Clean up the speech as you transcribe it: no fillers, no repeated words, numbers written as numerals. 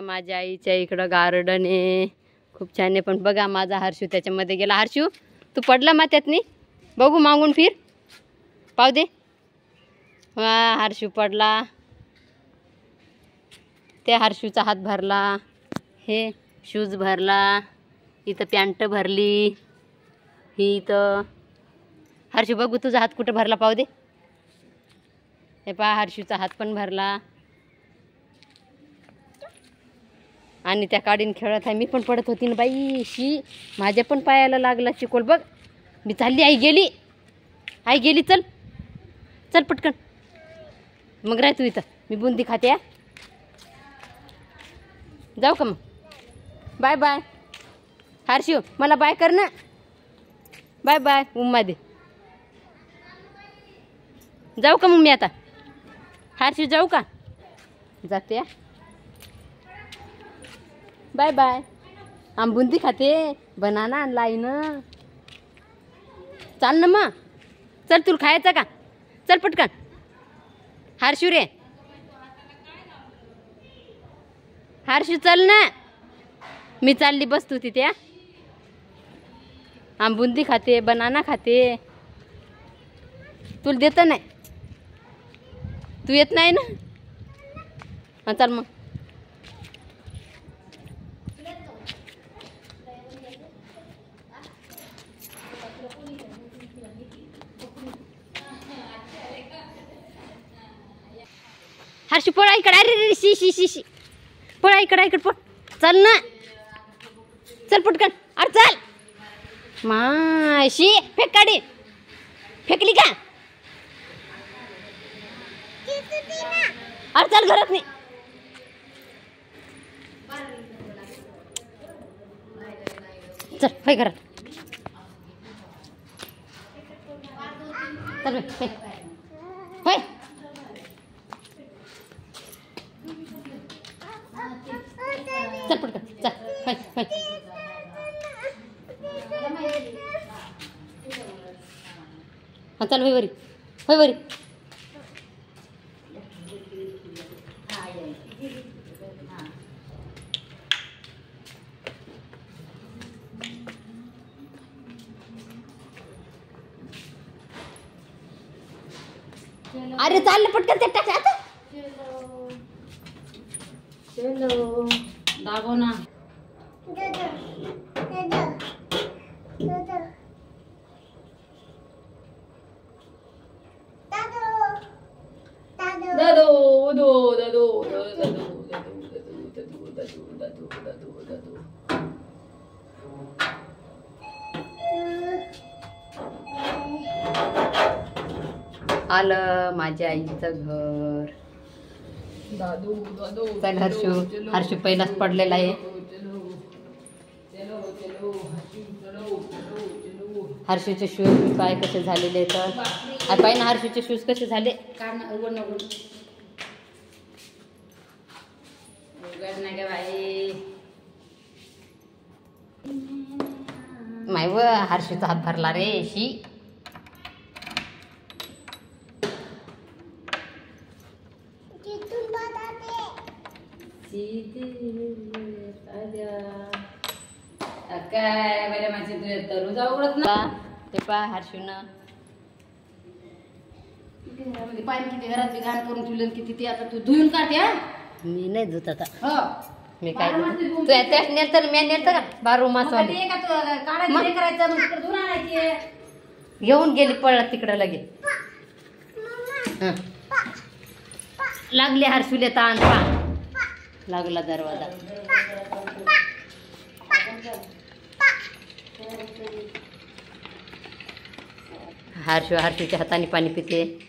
माझ्या आईच्या इकडं गार्डन आहे, खूप छान आहे. पण बघा माझा हर्षू त्याच्यामध्ये गेला. हर्षू तू पडला मात्यातनी, बघू मागून फिर, पाहू दे. वा हर्षू पडला. त्या हर्षूचा हात भरला, हे शूज भरला, इथं पॅन्ट भरली, ही इथं. हर्षू बघू तुझा हात कुठं भरला, पाहू दे. हे पहा हर्षूचा हात पण भरला. आणि त्या काडीन खेळत आहे. मी पण पडत होती ना बाई, शी माझ्या पण पायाला लागला चिकोल. बघ मी चालली, आई गेली, आई गेली. चल चल पटकन, मग राह तू इथं, मी बुंदी खाते. जाऊ का मग? बाय बाय हर्षू, मला बाय कर ना. बाय बाय उम्मा दे. जाऊ का मग मी आता? हर्षू जाऊ का? जाते. Bye bye. बुंदी खाते, बनाना आणला आहे ना. चाल ना मग, चल तुला खायचं का? चल पटकन. हर्षू रे, हर्षू चल ना. मी चालली, बस तू तिथे. बुंदी खाते, बनाना खाते, तुला देत नाही. तू येत नाही ना. हां चल मग. हर्षू पळा इकडे. अरे शी शी शी शी, पळा इकडे इकडे, पळ. चल ना, चल पटकन. अरे चल माशी, फेक काढी. फेकली का? अरे चल घरात नाही. चल होय घरात. चल होय. चल पटकन चल. होय होय. हां चल होय वरी, होय वरी. अरे चाल पटकन ते टाक आता. चलो दाबो ना. दादो दो दादो दादो आलं माझ्या आईचं घर. दादू दादू चल हर्षू. हर्षू पहिलाच पडलेला आहे. हर्षूचे शूज पाय कसे झालेले तर. पाय ना हर्षूचे शूज कसे झाले. नाही का बाई माय व हर्षूचा हात भरला रे शी. काय बरे माझे तुझे तरू जाऊ उडत ना. ते पा हर्षून पाय किती घरात मी घाण करून ठेवलं किती. ते आता तू धुवून काढते. मी नाही धुत आता. हो मी काय तू त्याच नेलतं, मी नेलतं का बारू मासवाली घेऊन गेली पळला तिकडं लगे. लागले हर्षूले ताण. पा लागला दरवाजा. हर्षूच्या हाताने पाणी पिते.